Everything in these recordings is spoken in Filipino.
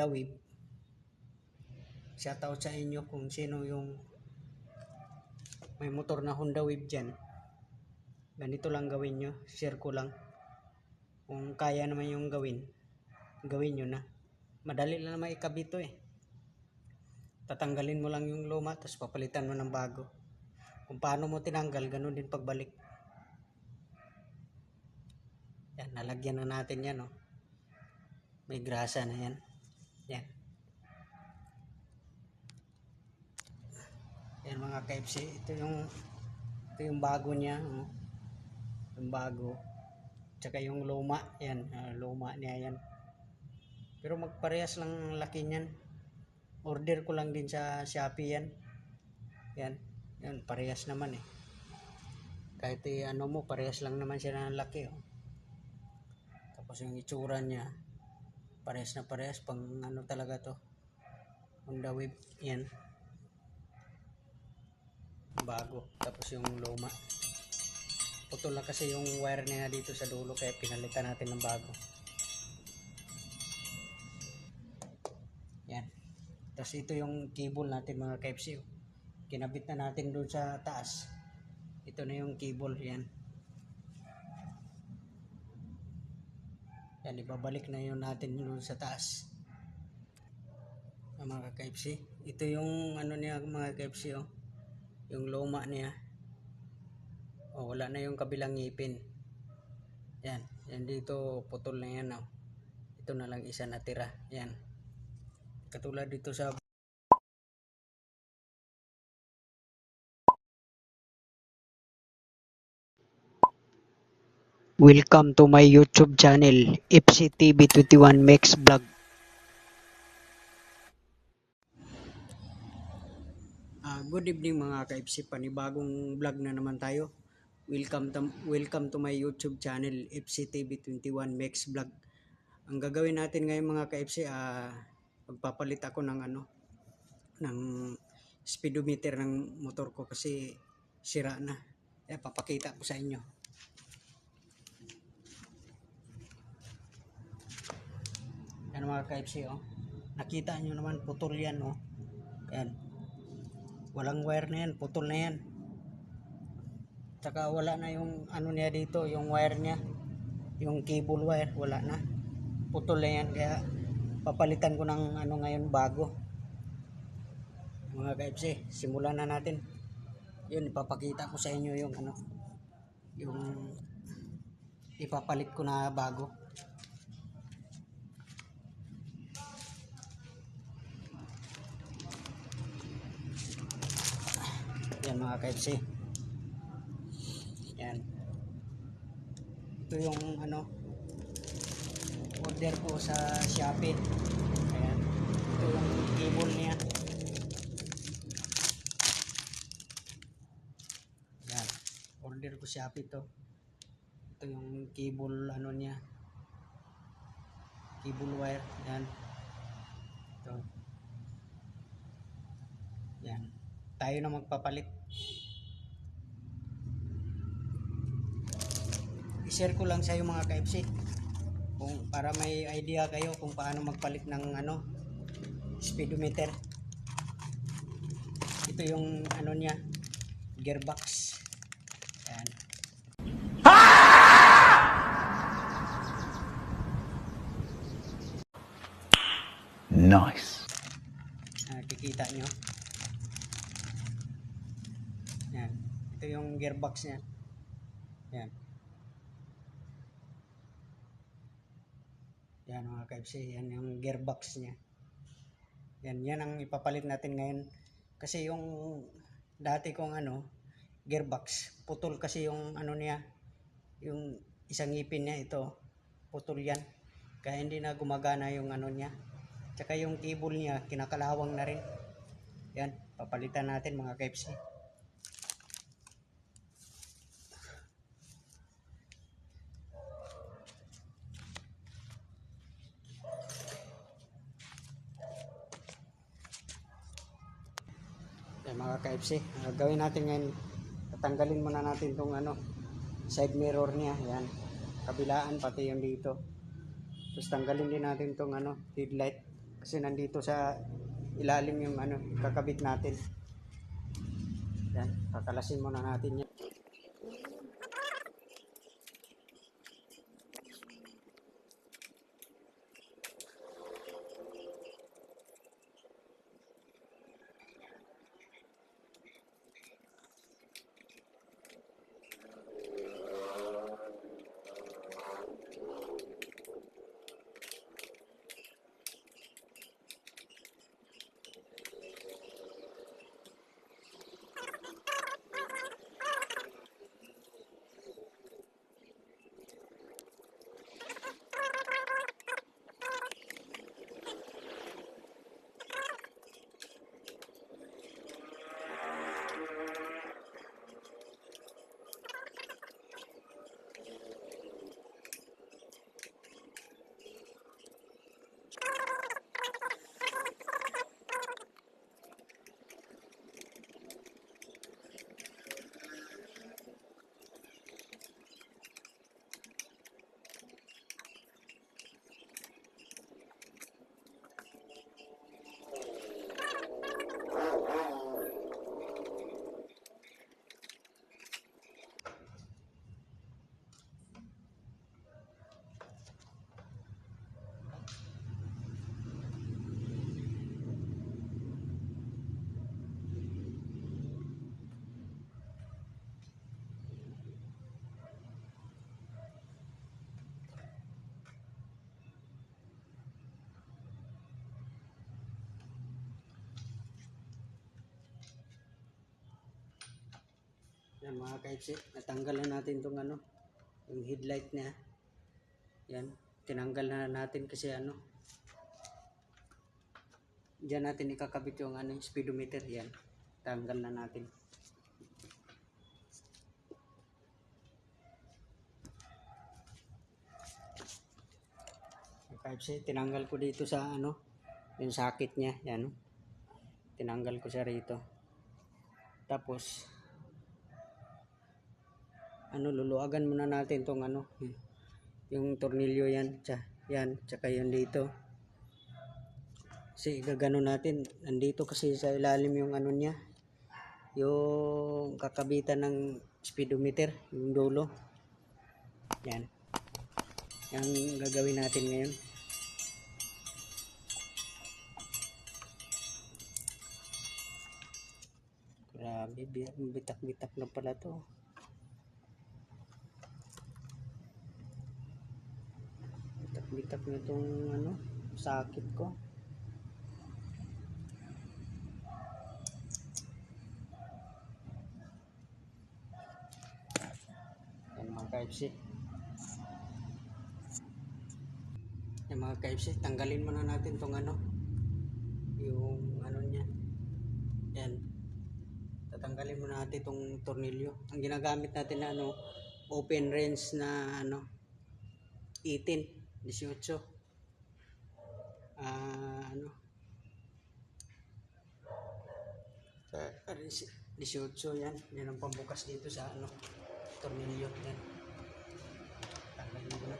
Honda Wave. Shoutout sa inyo kung sino yung may motor na Honda Wave dyan. Ganito lang gawin nyo, share ko lang. Kung kaya naman yung gawin nyo na. Madali lang naman ikabito eh. Tatanggalin mo lang yung luma, tapos papalitan mo ng bago. Kung paano mo tinanggal, ganun din pagbalik. Yan, nalagyan na natin yan, oh. May grasa na yan. Yan. Yan mga KFC, ito yung bago niya, oh. Yung bago. Tsaka yung luma, yan, luma niya yan. Pero magparehas lang laki niyan. Order ko lang din sa Shopee yan. Yan, yan parehas naman eh. Kahit ano mo, parehas lang naman siya ng laki, oh. Tapos yung itsura niya, parehas na parehas, pang ano talaga to, Honda Wave, yan. Bago. Tapos yung luma. Putol na kasi yung wire niya dito sa dulo, kaya pinalitan natin ng bago. Yan. Tapos ito yung cable natin mga KFC. Kinabit na natin doon sa taas. Ito na yung cable, yan. Yan, ibabalik na yun natin doon sa taas. Mga KFC. Ito yung ano niya mga KFC, oh. Yung luma niya. Oh, wala na yung kabilang ngipin. Yan. Yan dito, putol na yan, oh. Ito na lang isa natira. Yan. Katulad dito sa Welcome to my YouTube channel, FCTV21 Max Vlog. Good evening mga ka-FC, panibagong vlog na naman tayo. Welcome to my YouTube channel, FCTV21 Max Vlog. Ang gagawin natin ngayon mga ka-FC, magpapalit ako ng ng speedometer ng motor ko kasi sira na. Papakita ko sa inyo. Yan mga ka-FC, oh. Nakita nyo naman, putol yan, oh. Yan. Walang wire na yan, putol na yan. Tsaka wala na yung ano niya dito, yung wire niya. Yung cable wire, wala na. Putol na yan, kaya papalitan ko ng ngayon bago. Mga ka-FC, simulan na natin. Yun, ipapakita ko sa inyo yung yung ipapalit ko na bago. Yan mga KFC. Yan. Ito yung order ko sa Shopee. Ayan. Ito yung cable niya. Yan. Order ko Shopee to. Ito yung cable niya. Cable wire. Yan. Ito. Yan. Tayo na magpapalit. I-share ko lang sa iyo mga KFC kung para may idea kayo kung paano magpalit ng speedometer. Ito yung niya, gearbox. Ayan. Nice. Kikita nyo. Yan. Ito yung gearbox niya. Yan. Yan mga KFC. Yan yung gearbox niya. Yan ang ipapalit natin ngayon. Kasi yung dati kong gearbox, putol kasi yung niya. Yung isang ngipin niya ito. Putol yan. Kaya hindi na gumagana yung niya. Tsaka yung cable niya, kinakalawang na rin. Yan. Papalitan natin mga KFC. Mga KFC, gawin natin ngayon, tatanggalin muna natin itong side mirror niya, yan, kabilaan pati yung dito. Tapos tanggalin din natin itong headlight, Kasi nandito sa ilalim yung ano, kakabit natin. Yan, kakalasin muna natin yan. Yan mga kaipsi, natanggal na natin itong ano, yung headlight niya. Yan, tinanggal na natin kasi ano, diyan natin ikakabit yung ano, speedometer. Yan, tanggal na natin. Mga kaipsi, tinanggal ko dito sa ano, yung socket niya. Yan, tinanggal ko siya rito. Tapos ano, luluagan muna natin tong ano, yung tornilyo yan, tsaka yun dito. Kasi gagano natin, nandito kasi sa ilalim yung ano niya, yung kakabitan ng speedometer, yung dulo. Yan. Yung gagawin natin ngayon. Grabe, bitak-bitak na pala to. Bitak na itong ano, sakit ko. Yan mga ka-FC. Yan mga ka-FC, tanggalin muna natin itong ano, yung ano niya. Yan. Tatanggalin muna natin itong tornilyo. Ang ginagamit natin na ano, open range na ano, 18. 18 ano 18 yan ang pambukas dito sa ano, tornilyo. Yan, tanggalin mo na.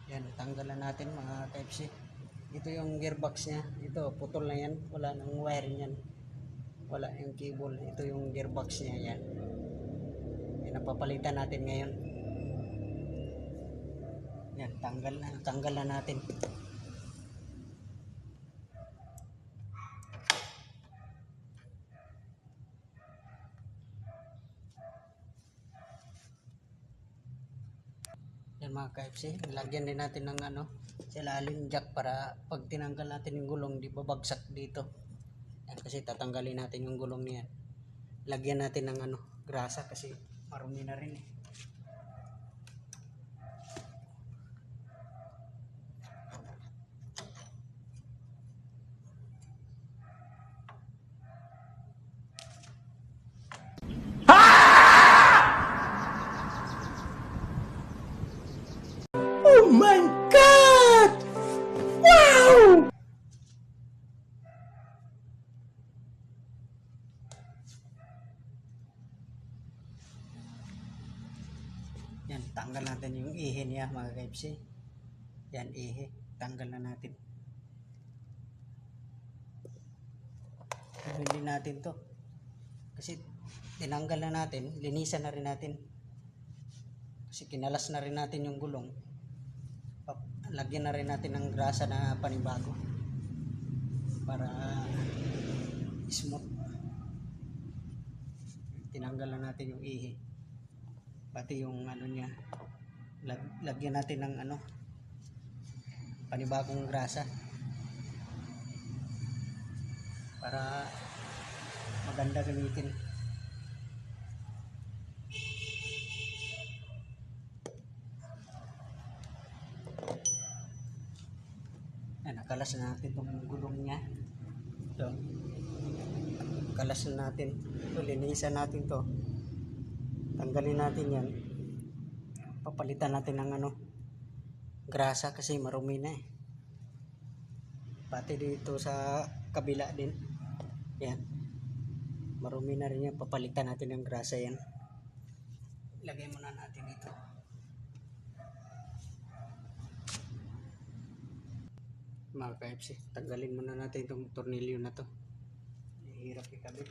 Yan, tanggalan natin mga ka-FC. Ito yung gearbox niya. Ito, putol na yan. Wala nang wire niyan. Wala yung cable. Ito yung gearbox niya yan. Yan, napapalitan natin ngayon. Yan, tanggal na natin. Yan mga ka-FC, lagyan din natin ng sa ilalim jack para pag tinanggal natin yung gulong, di babagsak dito. Yan, kasi tatanggalin natin yung gulong niyan. Lagyan natin ng grasa kasi marumi na rin eh. Oh my God! Wow! Yan, tanggal natin yung ihe niya mga ka-FC. Yan, ihe. Tanggal na natin. Hindi natin to. Kasi tinanggal na natin, linisan na rin natin. Kasi kinalas na rin natin yung gulong. Lagyan na rin natin ng grasa na panibago. Para smooth. Tinanggal na natin yung ihe. Pati yung niya. Lagyan natin ng panibagong grasa. Para maganda gamitin. Nakalas na natin itong gulong niya. So, kalas na natin. So, linisan natin to. Tanggalin natin yan. Papalitan natin ng grasa kasi marumi na eh. Pati dito sa kabila din. Yan. Marumi na rin yan. Papalitan natin ng grasa yan. Ilagay muna natin dito. Mga ka-FC, tanggalin muna natin itong tornilyo na to. Hirap ikabit.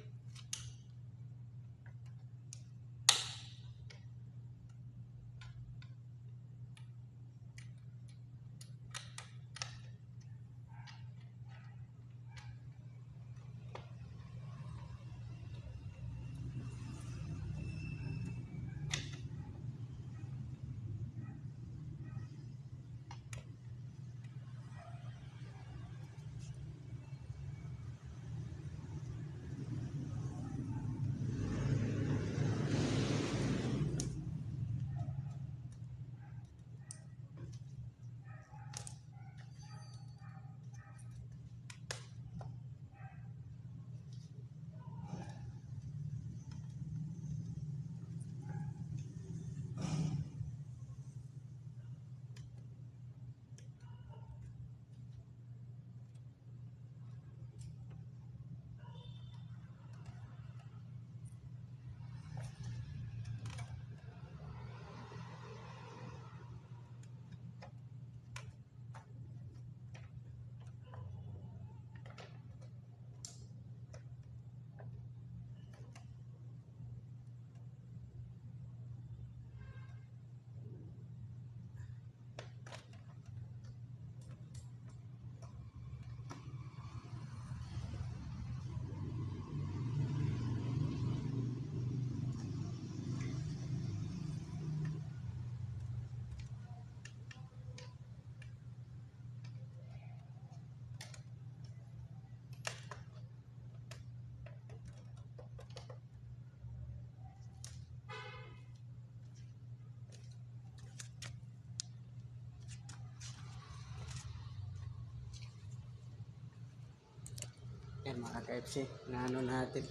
Yan mga ka-FC, natin.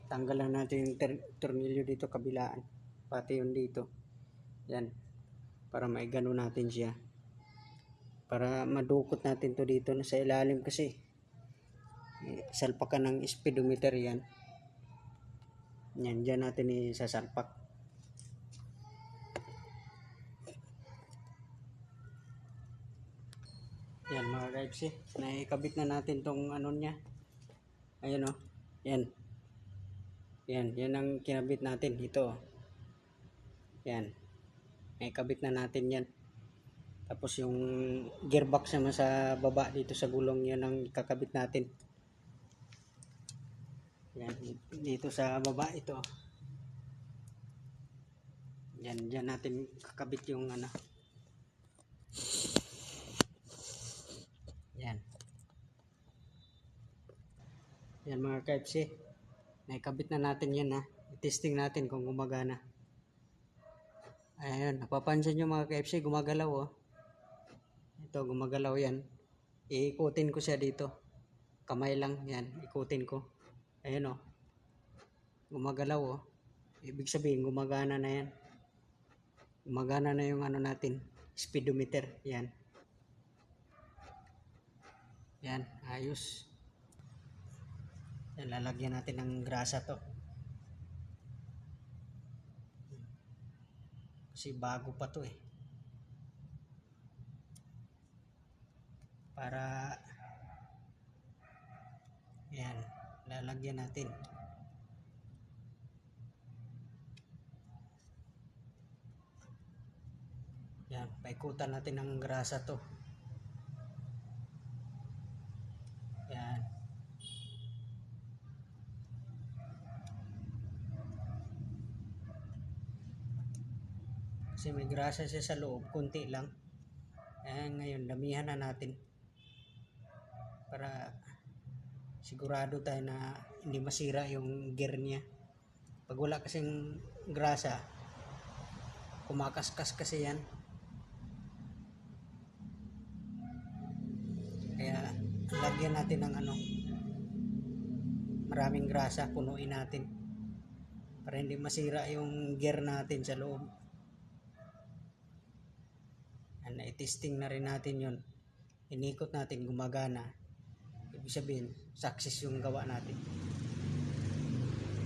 Tanggalan natin yung tornilyo dito kabilaan. Pati yung dito. Yan. Para maigano natin siya. Para madukot natin to dito na sa ilalim kasi. Salpakan ng speedometer yan. Yan, dyan natin isasalpak. Yan mga KFC, naikabit na natin tong ano niya. Ayun oh. Yan. Yan ang kinabit natin dito. Yan. Naikabit na natin yan. Tapos yung gearbox naman sa baba dito sa gulong, yan ang kakabit natin. Yan, dito sa baba ito. Yan, dyan natin kakabit yung ano. Yan. Yan mga KFC. Naikabit na natin yan ha. I-testing natin kung gumagana. Ayan, napapansin nyo mga KFC, gumagalaw oh. Ito, gumagalaw yan. Iikutin ko siya dito. Kamay lang, yan. Ikutin ko. Ayan oh. Gumagalaw oh. Ibig sabihin, gumagana na yan. Gumagana na yung ano natin. Speedometer. Yan. Yan, ayos. Yan, lalagyan natin ng grasa to. Kasi bago pa to eh. Para yan, lalagyan natin. Yan, paikutan natin ng grasa to. Yan. Kasi may grasa siya sa loob, kunti lang. Ayan, ngayon, damihan na natin. Para sigurado tayo na hindi masira yung gear niya. Pag wala kasing grasa, kumakaskas kasi yan. Kaya lagyan natin ng ano, maraming grasa, punuin natin para hindi masira yung gear natin sa loob. Na-testing na rin natin yun. Inikot natin, gumagana. Ibig sabihin, success yung gawa natin.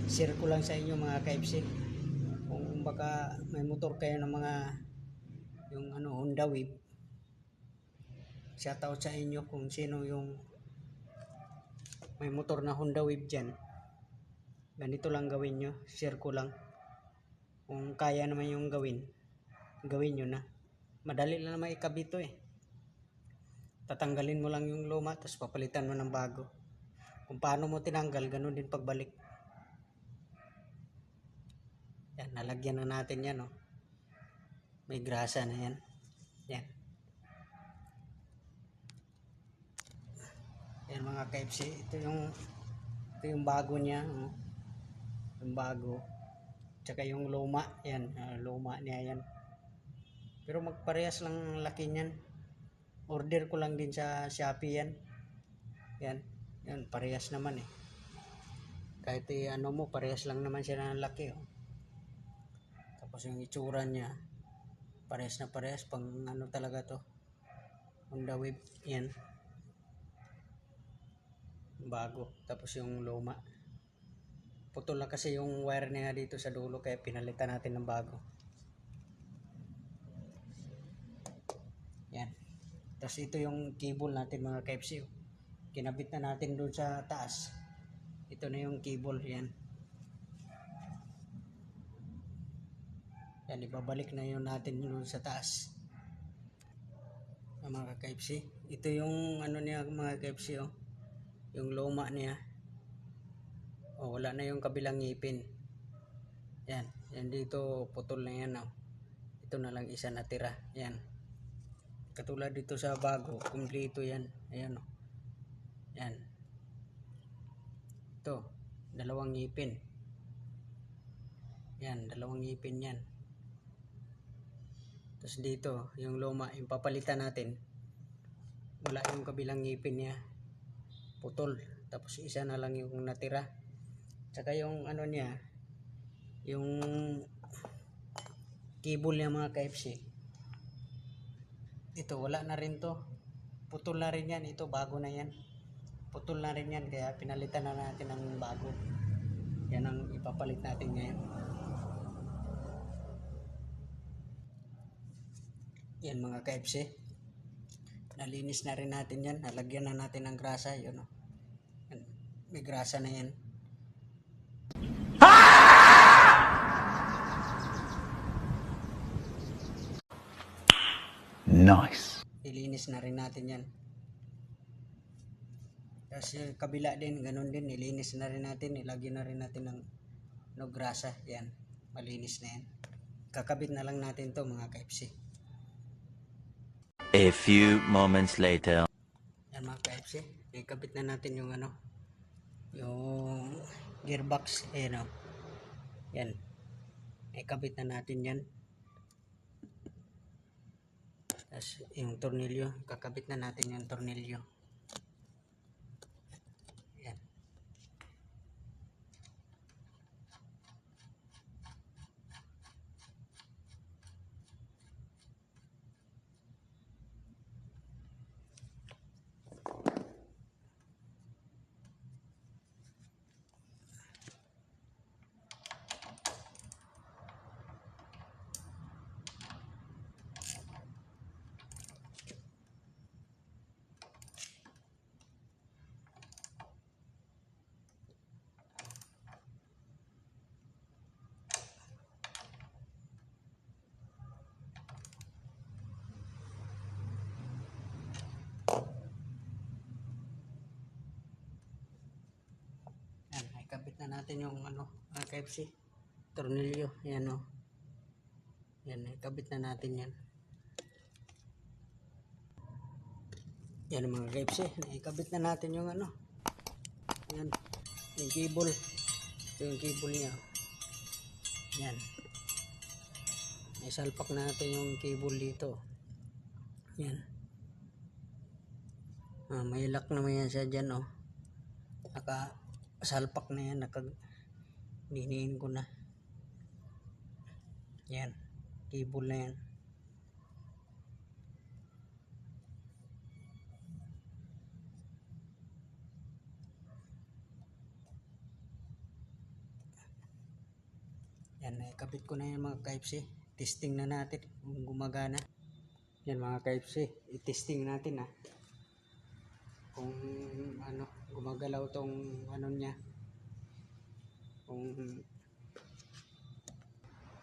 Share ko lang sa inyo mga KFC. Kung baka may motor kayo ng mga yung ano, Honda Wave, shoutout sa inyo kung sino yung may motor na Honda Wave dyan. Ganito lang gawin nyo. Share ko lang. Kung kaya naman yung gawin nyo na. Madali lang naman ikabito eh. Tatanggalin mo lang yung luma, tapos papalitan mo ng bago. Kung paano mo tinanggal, ganun din pagbalik. Yan, nalagyan na natin yan oh. May grasa na yan. Yan. Yan mga KFC, ito yung bago niya oh. Yung bago. Tsaka yung luma, yan, luma niya yan. Pero magparehas lang laki niyan. Order ko lang din sa Shopee yan. Yan. Yan, parehas naman eh. Kahit ano mo, parehas lang naman siya ng laki oh. Tapos yung itsura niya, parehas na parehas. Pang ano talaga to. Honda Wave. Yan. Bago. Tapos yung luma. Putol na kasi yung wire niya dito sa dulo, kaya pinalitan natin ng bago. Yan. Tapos ito yung cable natin mga KFC. Kinabit na natin doon sa taas. Ito na yung cable. Yan. Yan. Ibabalik na yun natin doon sa taas. Mga KFC. Ito yung ano niya mga KFC oh. Yung luma niya. Oh, wala na yung kabilang ngipin. Yan. Yan dito putol na yan oh. Ito na lang isa natira. Yan. Katulad dito sa bago, kumpleto yan. Ayan o. Yan. Ito, dalawang ngipin. Yan, dalawang ngipin yan. Tapos dito, yung luma, yung papalitan natin, wala yung kabilang ngipin niya. Putol. Tapos isa na lang yung natira. Tsaka yung ano niya, yung cable niya mga KFC. Ito, wala na rin to. Putol na rin yan. Ito, bago na yan. Putol na rin yan. Kaya pinalitan na natin ng bago. Yan ang ipapalit natin ngayon. Yan mga KFC. Nalinis na rin natin yan. Nalagyan na natin ng grasa. Yun, oh. Yan. May grasa na yan. Nice. Nilinis na rin natin yan. Tapos yung kabila din, ganun din. Nilinis na rin natin. Nilagyan na rin natin ng grasa. Yan. Malinis na yan. Kakabit na lang natin to mga ka-FC. A few moments later. Yan mga ka-FC. Ikabit na natin yung yung gearbox. Ayan o. Yan. Ikabit na natin yan. Tapos yung tornilyo. Kakabit na natin yung tornilyo. Yan. Yan, ikabit na natin yung KFC tornilyo. Yan o. Yan, ikabit na natin yan. Yan mga KFC, ikabit na natin yung yan, yung cable. Ito yung cable niya. Yan. Isalpak natin yung cable dito. Yan. May lock naman yan siya dyan, oh. Nakasalpak na yan. Niniin ko na. Yan. Cable na yan. Yan. Nakabit ko na yan mga ka-FC. Testing na natin kung gumagana. Yan mga ka-FC. I-testing natin kung gumagalaw tong niya, kung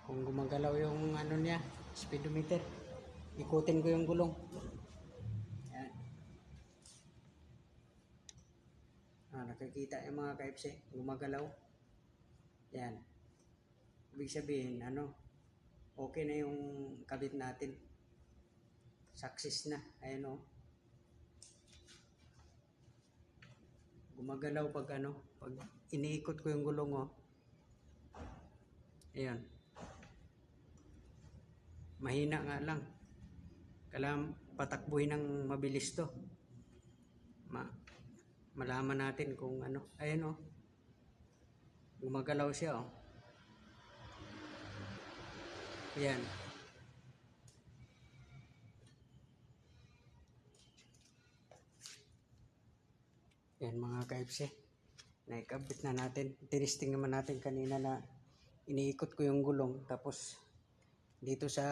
gumagalaw yung niya, speedometer. Ikutin ko yung gulong. Yan. Nakikita yung mga ka-FC, gumagalaw. Yan. Ibig sabihin okay na yung kabit natin. Success na. Ayan o. Gumagalaw pag iniikot ko yung gulong o. Ayan. Mahina nga lang. Kailangan patakbuhin ng mabilis to. Malaman natin kung Ayan o. Gumagalaw siya o. Ayan. Yan mga ka-FC, naikabit na natin. Tinisting naman natin kanina na iniikot ko yung gulong, tapos dito sa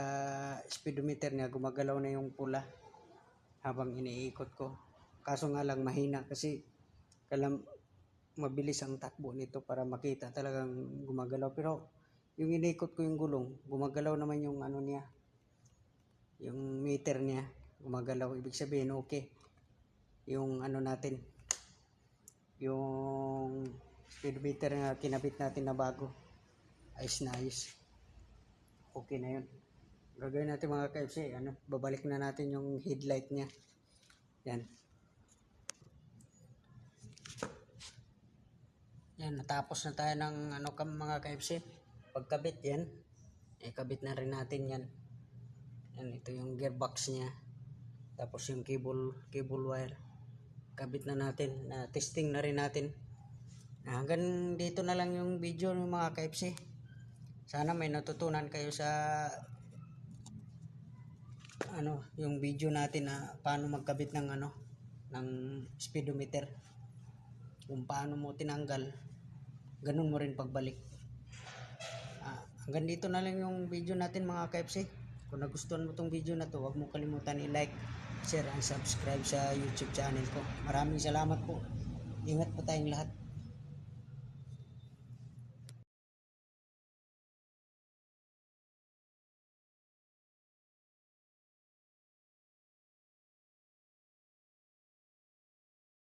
speedometer niya gumagalaw na yung pula habang iniikot ko. Kaso nga lang mahina kasi mabilis ang takbo nito para makita talagang gumagalaw. Pero yung iniikot ko yung gulong, gumagalaw naman yung niya, yung meter niya gumagalaw. Ibig sabihin okay yung natin, yung speedometer na kinabit natin na bago. Ayos na ayos. Okay na yun. Gagawin natin mga ka-FC, babalik na natin yung headlight niya. Yan. Yan, natapos na tayo ng mga ka-FC. Pagkabit yan, kabit na rin natin yan. Yan, ito yung gearbox niya. Tapos yung cable wire. Kabit na natin, testing na rin natin. Hanggang dito na lang yung video ng mga ka-FC. Sana may natutunan kayo sa yung video natin na paano magkabit ng ng speedometer. Kung paano mo tinanggal, ganun mo rin pagbalik. Hanggang dito na lang yung video natin mga ka-FC. Kung nagustuhan mo tong video na to, huwag mo kalimutan i-like, share, and subscribe sa YouTube channel ko. Maraming salamat po. Ingat po tayong lahat.